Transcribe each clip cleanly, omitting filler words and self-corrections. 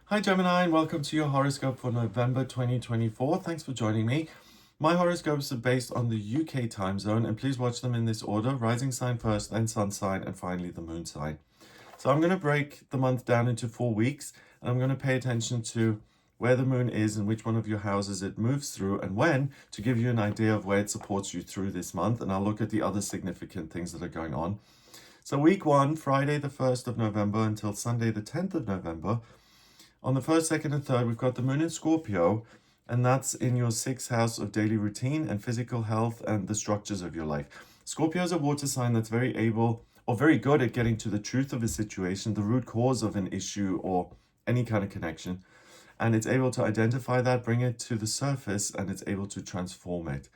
Hi Gemini, and welcome to your horoscope for November 2024. Thanks for joining me. My horoscopes are based on the UK time zone, and please watch them in this order: rising sign first, then sun sign, and finally the moon sign. So I'm going to break the month down into 4 weeks, and I'm going to pay attention to where the moon is and which one of your houses it moves through and when, to give you an idea of where it supports you through this month. And I'll look at the other significant things that are going on. So week 1, Friday the 1st of November until Sunday the 10th of November. On the 1st, 2nd, and 3rd, we've got the moon in Scorpio, and that's in your 6th house of daily routine and physical health and the structures of your life. Scorpio is a water sign that's very able or very good at getting to the truth of a situation, the root cause of an issue or any kind of connection. And it's able to identify that, bring it to the surface, and it's able to transform it.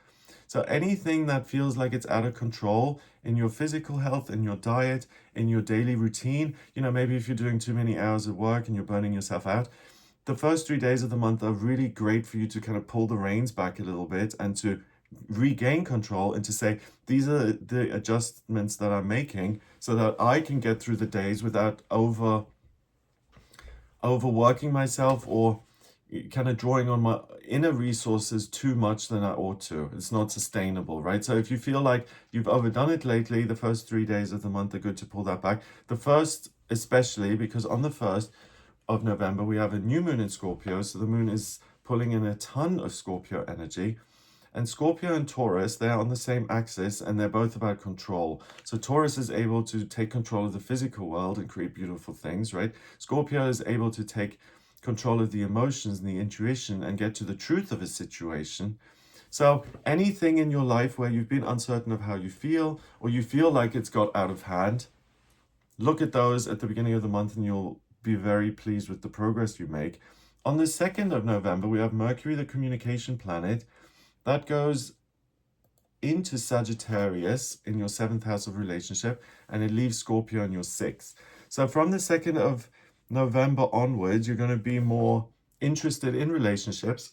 So anything that feels like it's out of control in your physical health, in your diet, in your daily routine, maybe if you're doing too many hours of work and you're burning yourself out, the first 3 days of the month are really great for you to kind of pull the reins back a little bit and to regain control and to say, these are the adjustments that I'm making so that I can get through the days without overworking myself or kind of drawing on my inner resources too much than I ought to. It's not sustainable, right? So if you feel like you've overdone it lately, the first 3 days of the month are good to pull that back. The first, especially, because on the 1st of November, we have a new moon in Scorpio. So the moon is pulling in a ton of Scorpio energy. And Scorpio and Taurus, they're on the same axis and they're both about control. So Taurus is able to take control of the physical world and create beautiful things, right? Scorpio is able to take control of the emotions and the intuition and get to the truth of a situation. So anything in your life where you've been uncertain of how you feel or you feel like it's got out of hand, look at those at the beginning of the month and you'll be very pleased with the progress you make. On the 2nd of November, we have Mercury, the communication planet, that goes into Sagittarius in your 7th house of relationship, and it leaves Scorpio in your 6th. So from the 2nd of November onwards, you're going to be more interested in relationships,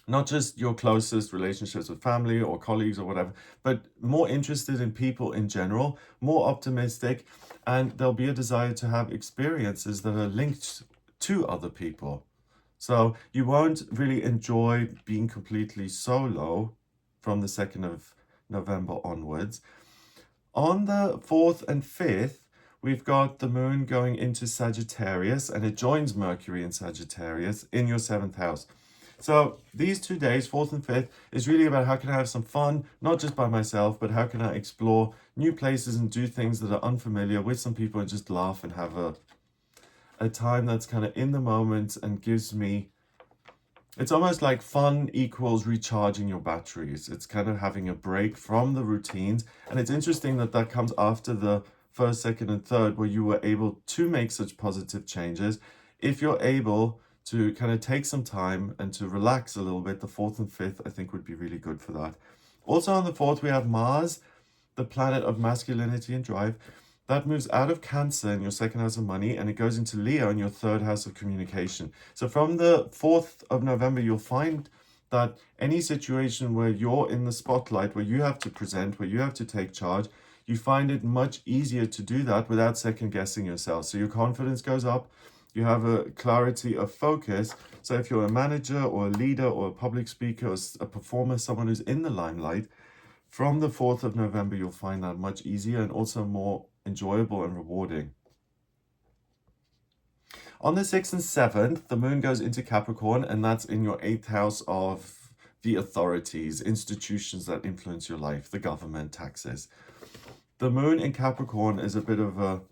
not just your closest relationships with family or colleagues or whatever, but more interested in people in general, more optimistic, and there'll be a desire to have experiences that are linked to other people. So you won't really enjoy being completely solo from the 2nd of November onwards. On the 4th and 5th, we've got the moon going into Sagittarius, and it joins Mercury in Sagittarius in your 7th house. So these 2 days, 4th and 5th, is really about how can I have some fun, not just by myself, but how can I explore new places and do things that are unfamiliar with some people and just laugh and have a time that's kind of in the moment and gives me, it's almost like fun equals recharging your batteries. It's kind of having a break from the routines. And it's interesting that that comes after the 1st, 2nd, and 3rd, where you were able to make such positive changes. If you're able to kind of take some time and to relax a little bit, the 4th and 5th, I think, would be really good for that. Also on the 4th, we have Mars, the planet of masculinity and drive. That moves out of Cancer in your 2nd house of money, and it goes into Leo in your 3rd house of communication. So from the 4th of November, you'll find that any situation where you're in the spotlight, where you have to present, where you have to take charge, you find it much easier to do that without second guessing yourself. So your confidence goes up, you have a clarity of focus. So if you're a manager or a leader or a public speaker or a performer, someone who's in the limelight, from the 4th of November, you'll find that much easier and also more enjoyable and rewarding. On the 6th and 7th, the moon goes into Capricorn, and that's in your 8th house of the authorities, institutions that influence your life, the government, taxes. The moon in Capricorn is a bit of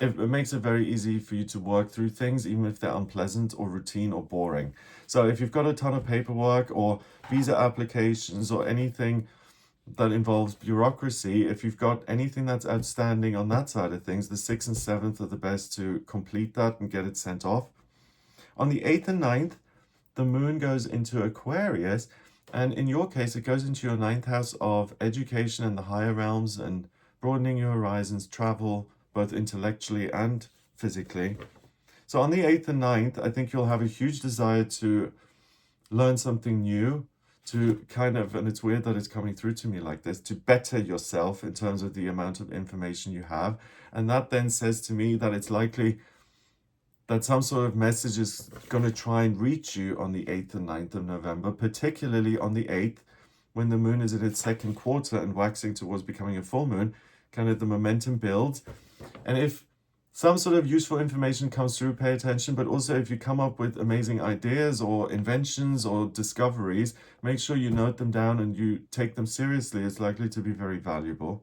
it makes it very easy for you to work through things, even if they're unpleasant or routine or boring. So if you've got a ton of paperwork or visa applications or anything that involves bureaucracy, if you've got anything that's outstanding on that side of things, the 6th and 7th are the best to complete that and get it sent off. On the 8th and 9th, the moon goes into Aquarius, and in your case, it goes into your 9th house of education and the higher realms and broadening your horizons, travel, both intellectually and physically. So on the 8th and 9th, I think you'll have a huge desire to learn something new, to kind of, and it's weird that it's coming through to me like this, to better yourself in terms of the amount of information you have. And that then says to me that it's likely that some sort of message is going to try and reach you on the 8th and 9th of November, particularly on the 8th, when the moon is in its second quarter and waxing towards becoming a full moon. Kind of the momentum builds. And if some sort of useful information comes through, pay attention. But also, if you come up with amazing ideas or inventions or discoveries, make sure you note them down and you take them seriously. It's likely to be very valuable.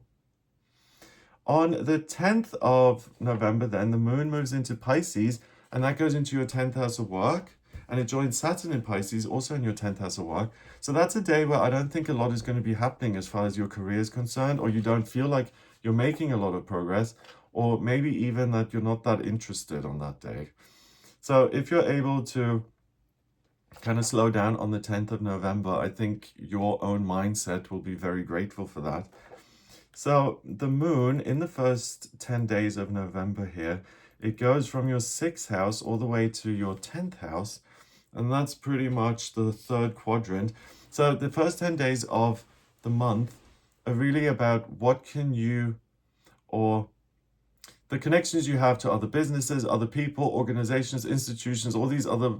On the 10th of November, then, the moon moves into Pisces, and that goes into your 10th house of work. And it joins Saturn in Pisces, also in your 10th house of work. So that's a day where I don't think a lot is going to be happening as far as your career is concerned, or you don't feel like you're making a lot of progress, or maybe even that you're not that interested on that day. So if you're able to kind of slow down on the 10th of November, I think your own mindset will be very grateful for that. So the moon in the first 10 days of November here, it goes from your 6th house all the way to your 10th house. And that's pretty much the third quadrant. So the first 10 days of the month are really about what can you, or the connections you have to other businesses, other people, organizations, institutions, all these other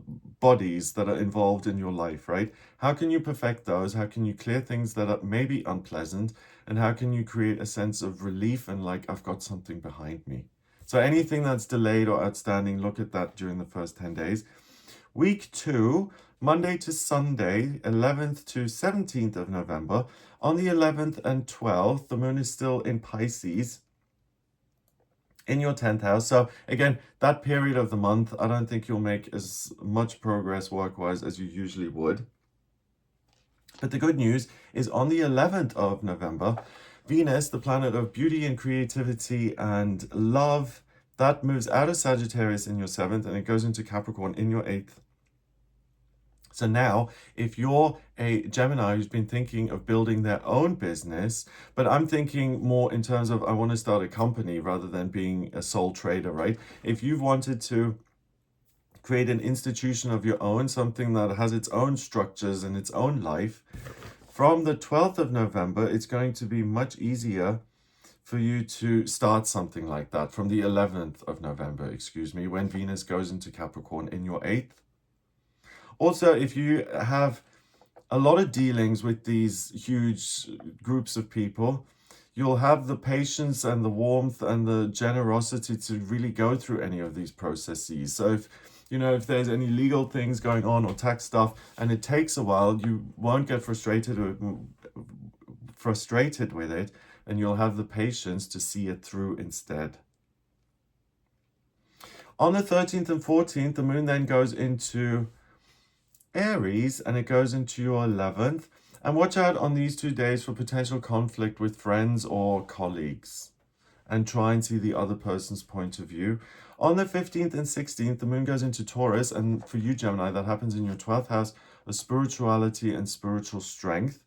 bodies that are involved in your life, right? How can you perfect those? How can you clear things that are maybe unpleasant? And how can you create a sense of relief and like, I've got something behind me? So anything that's delayed or outstanding, look at that during the first 10 days. Week 2, Monday to Sunday, 11th to 17th of November. On the 11th and 12th, the moon is still in Pisces in your 10th house. So again, that period of the month, I don't think you'll make as much progress work-wise as you usually would. But the good news is on the 11th of November, Venus, the planet of beauty and creativity and love, that moves out of Sagittarius in your 7th and it goes into Capricorn in your 8th. So now, if you're a Gemini who's been thinking of building their own business, but I'm thinking more in terms of I want to start a company rather than being a sole trader, right? If you've wanted to create an institution of your own, something that has its own structures and its own life, from the 12th of November, it's going to be much easier for you to start something like that. From the 11th of November, when Venus goes into Capricorn in your 8th. Also, if you have a lot of dealings with these huge groups of people, you'll have the patience and the warmth and the generosity to really go through any of these processes. So if there's any legal things going on or tax stuff and it takes a while, you won't get frustrated with it, and you'll have the patience to see it through instead. On the 13th and 14th, the moon then goes into Aries and it goes into your 11th. And watch out on these 2 days for potential conflict with friends or colleagues, and try and see the other person's point of view. On the 15th and 16th, the moon goes into Taurus, and for you, Gemini, that happens in your 12th house of spirituality and spiritual strength.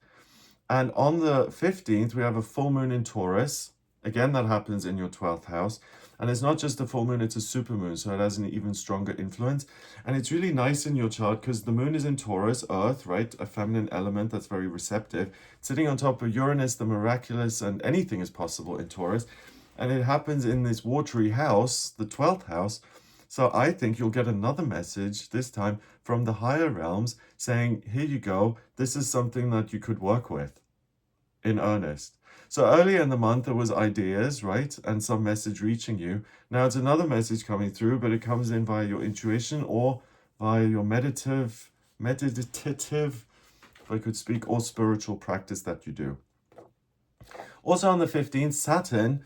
And on the 15th, we have a full moon in Taurus. Again, that happens in your 12th house. And it's not just a full moon, it's a super moon, so it has an even stronger influence. And it's really nice in your chart because the moon is in Taurus, Earth, right? A feminine element that's very receptive, sitting on top of Uranus, the miraculous, and anything is possible in Taurus. And it happens in this watery house, the 12th house. So I think you'll get another message, this time from the higher realms, saying, here you go, this is something that you could work with in earnest. So earlier in the month, there was ideas, right? And some message reaching you. Now it's another message coming through, but it comes in via your intuition or via your meditative, if I could speak, or spiritual practice that you do. Also on the 15th, Saturn,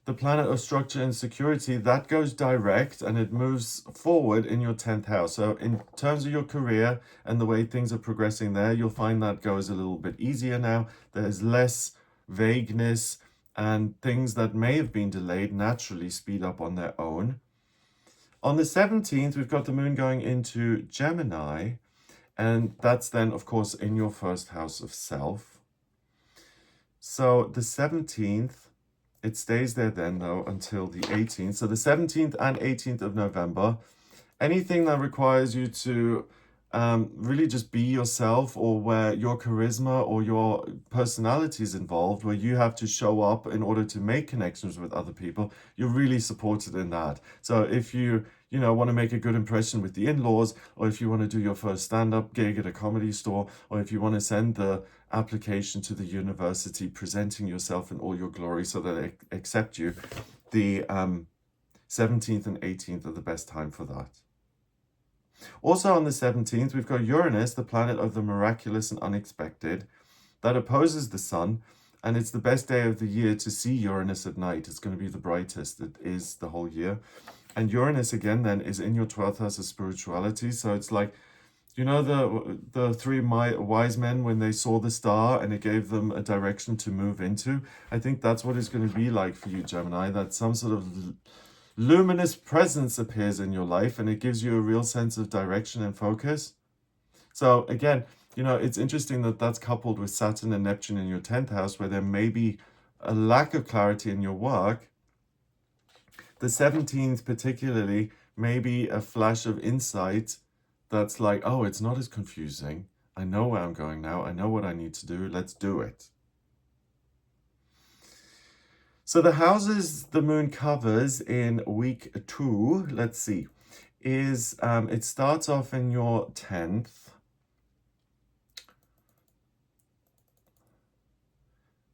the planet of structure and security, that goes direct and it moves forward in your 10th house. So in terms of your career and the way things are progressing there, you'll find that goes a little bit easier now. There's less vagueness, and things that may have been delayed naturally speed up on their own. On the 17th, we've got the moon going into Gemini, and that's then, of course, in your first house of self. So the 17th, it stays there then, though, until the 18th. So the 17th and 18th of November, anything that requires you to really just be yourself, or where your charisma or your personality is involved, where you have to show up in order to make connections with other people, you're really supported in that. So if you you know, want to make a good impression with the in-laws, or if you want to do your first stand-up gig at a comedy store, or if you want to send the application to the university presenting yourself in all your glory so that they accept you, the 17th and 18th are the best time for that. Also on the 17th, we've got Uranus, the planet of the miraculous and unexpected, that opposes the sun, and it's the best day of the year to see Uranus at night. It's going to be the brightest it is the whole year. And Uranus, again, then, is in your 12th house of spirituality. So it's like, you know, the three wise men when they saw the star and it gave them a direction to move into? I think that's what it's going to be like for you, Gemini, that some sort of luminous presence appears in your life and it gives you a real sense of direction and focus. So again, you know, it's interesting that that's coupled with Saturn and Neptune in your 10th house, where there may be a lack of clarity in your work. The 17th particularly may be a flash of insight that's like, oh, it's not as confusing. I know where I'm going now. I know what I need to do. Let's do it. So the houses the moon covers in week 2, let's see, is it starts off in your 10th.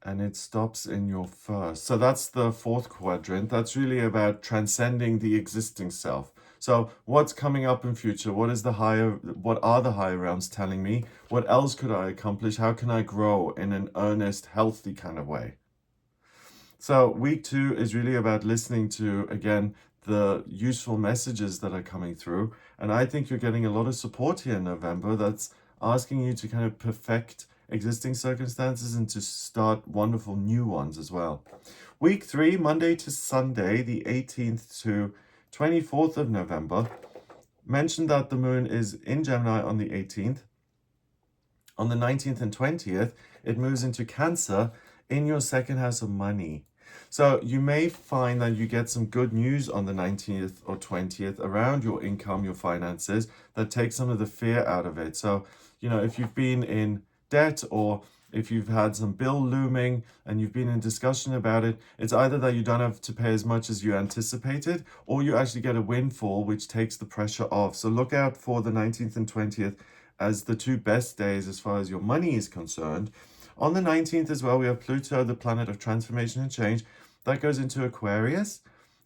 And it stops in your 1st. So that's the 4th quadrant. That's really about transcending the existing self. So what's coming up in future? What are the higher realms telling me? What else could I accomplish? How can I grow in an earnest, healthy kind of way? So week 2 is really about listening to, again, the useful messages that are coming through. And I think you're getting a lot of support here in November that's asking you to kind of perfect existing circumstances and to start wonderful new ones as well. Week 3, Monday to Sunday, the 18th to 24th of November, mentioned that the moon is in Gemini on the 18th. On the 19th and 20th, it moves into Cancer in your 2nd house of money. So you may find that you get some good news on the 19th or 20th around your income, your finances, that take some of the fear out of it. So, you know, if you've been in debt, or if you've had some bill looming and you've been in discussion about it, it's either that you don't have to pay as much as you anticipated, or you actually get a windfall which takes the pressure off. So look out for the 19th and 20th as the 2 best days as far as your money is concerned. On the 19th as well, we have Pluto, the planet of transformation and change, that goes into Aquarius.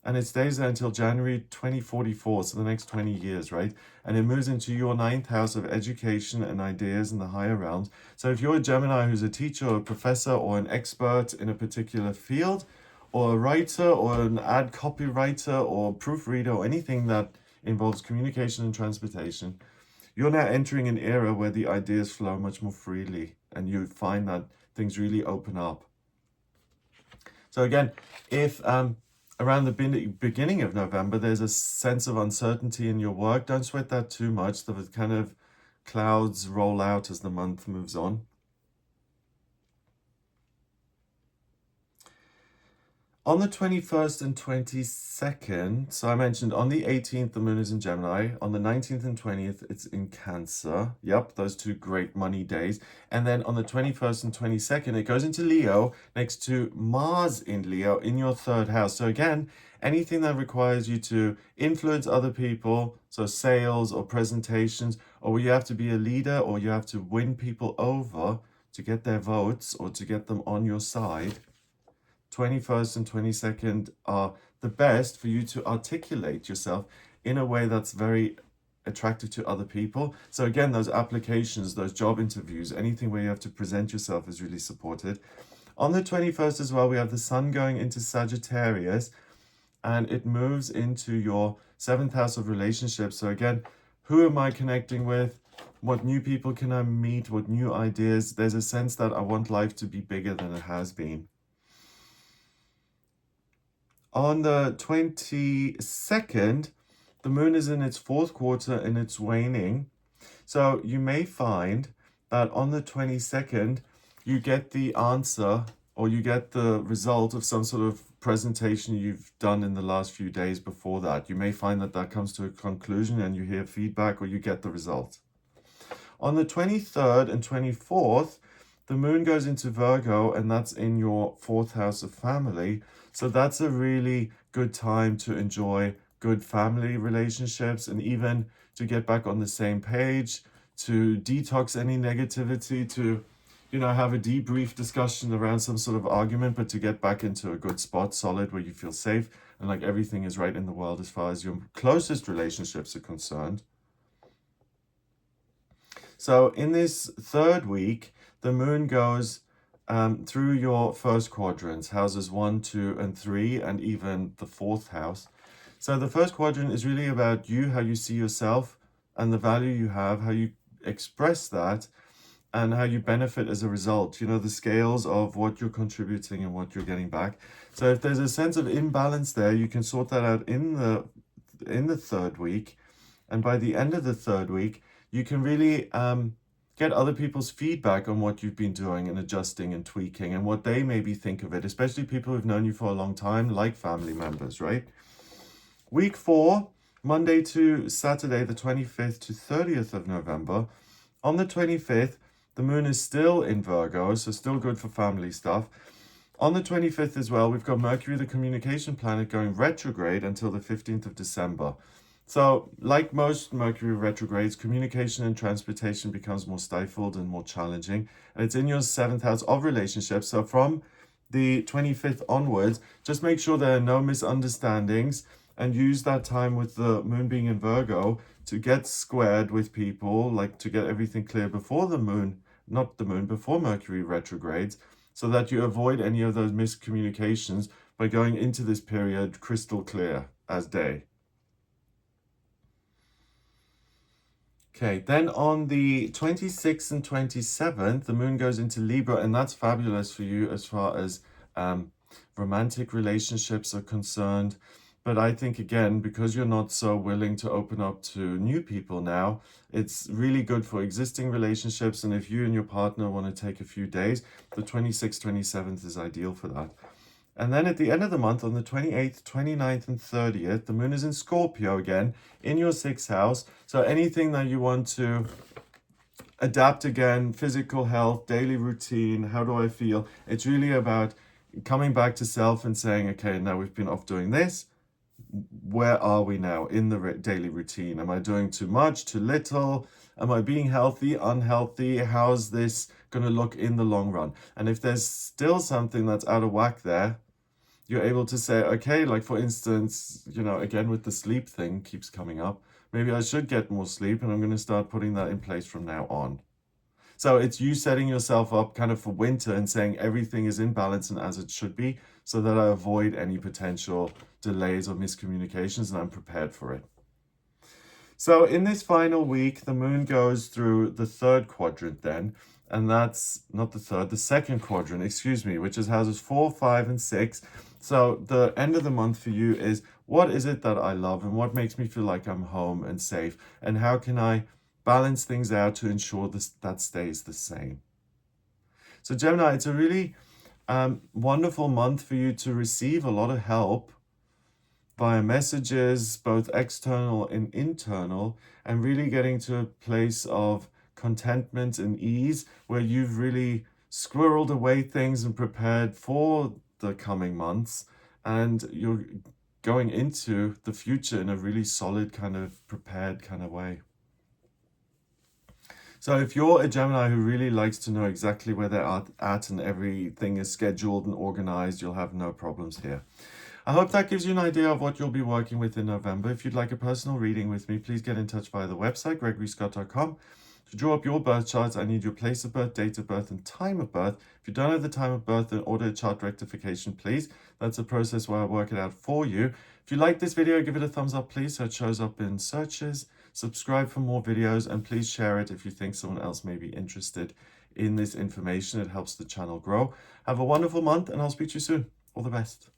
And it stays there until January 2044, so the next 20 years, right? And it moves into your 9th house of education and ideas in the higher realms. So if you're a Gemini who's a teacher or a professor or an expert in a particular field, or a writer or an ad copywriter or proofreader or anything that involves communication and transportation, you're now entering an era where the ideas flow much more freely and you find that things really open up. So again, if around the beginning of November, there's a sense of uncertainty in your work, don't sweat that too much. The kind of clouds roll out as the month moves on. On the 21st and 22nd, so I mentioned on the 18th, the moon is in Gemini. On the 19th and 20th, it's in Cancer. Yep, those 2 great money days. And then on the 21st and 22nd, it goes into Leo next to Mars in Leo in your 3rd house. So again, anything that requires you to influence other people, so sales or presentations, or where you have to be a leader or you have to win people over to get their votes or to get them on your side, 21st and 22nd are the best for you to articulate yourself in a way that's very attractive to other people. So again, those applications, those job interviews, anything where you have to present yourself is really supported. On the 21st as well, we have the sun going into Sagittarius and it moves into your 7th house of relationships. So again, who am I connecting with? What new people can I meet? What new ideas? There's a sense that I want life to be bigger than it has been. On the 22nd, the moon is in its 4th quarter and it's waning. So you may find that on the 22nd, you get the answer or you get the result of some sort of presentation you've done in the last few days before that. You may find that that comes to a conclusion and you hear feedback or you get the result. On the 23rd and 24th, the moon goes into Virgo and that's in your 4th house of family. So that's a really good time to enjoy good family relationships, and even to get back on the same page, to detox any negativity, to, have a debrief discussion around some sort of argument, but to get back into a good spot, solid, where you feel safe and like everything is right in the world as far as your closest relationships are concerned. So in this third week, the moon goes through your first quadrants, houses 1, 2, and 3, and even the fourth house. So the first quadrant is really about you, how you see yourself and the value you have, how you express that, and how you benefit as a result. The scales of what you're contributing and what you're getting back. So if there's a sense of imbalance there, you can sort that out in the third week. And by the end of the third week, you can really get other people's feedback on what you've been doing and adjusting and tweaking and what they maybe think of it, especially people who've known you for a long time, like family members, right? Week 4, Monday to Saturday, the 25th to 30th of November. On the 25th, the moon is still in Virgo, so still good for family stuff. On the 25th as well, we've got Mercury, the communication planet, going retrograde until the 15th of December. So, like most Mercury retrogrades, communication and transportation becomes more stifled and more challenging. And it's in your 7th house of relationships. So from the 25th onwards, just make sure there are no misunderstandings and use that time with the moon being in Virgo to get squared with people, like to get everything clear before the moon, before Mercury retrogrades, so that you avoid any of those miscommunications by going into this period crystal clear as day. Okay, then on the 26th and 27th, the moon goes into Libra, and that's fabulous for you as far as romantic relationships are concerned. But I think, again, because you're not so willing to open up to new people now, it's really good for existing relationships. And if you and your partner want to take a few days, the 26th, 27th is ideal for that. And then at the end of the month, on the 28th, 29th, and 30th, the moon is in Scorpio again, in your 6th house. So anything that you want to adapt again, physical health, daily routine, how do I feel? It's really about coming back to self and saying, okay, now we've been off doing this. Where are we now in the daily routine? Am I doing too much, too little? Am I being healthy, unhealthy? How's this going to look in the long run? And if there's still something that's out of whack there, you're able to say, okay, like for instance, again with the sleep thing keeps coming up, maybe I should get more sleep and I'm going to start putting that in place from now on. So it's you setting yourself up kind of for winter and saying everything is in balance and as it should be, so that I avoid any potential delays or miscommunications and I'm prepared for it. So in this final week, the moon goes through the third quadrant then, and that's not the second quadrant, which is houses 4, 5, and 6. So the end of the month for you is, what is it that I love and what makes me feel like I'm home and safe, and how can I balance things out to ensure that stays the same? So Gemini, it's a really wonderful month for you to receive a lot of help via messages, both external and internal, and really getting to a place of contentment and ease where you've really squirreled away things and prepared for the coming months, and you're going into the future in a really solid kind of prepared kind of way. So if you're a Gemini who really likes to know exactly where they're at and everything is scheduled and organized, you'll have no problems here. I hope that gives you an idea of what you'll be working with in November. If you'd like a personal reading with me, please get in touch via the website, gregoryscott.com. To draw up your birth charts, I need your place of birth, date of birth, and time of birth. If you don't have the time of birth, then order a chart rectification, please. That's a process where I work it out for you. If you like this video, give it a thumbs up, please, so it shows up in searches. Subscribe for more videos, and please share it if you think someone else may be interested in this information. It helps the channel grow. Have a wonderful month, and I'll speak to you soon. All the best.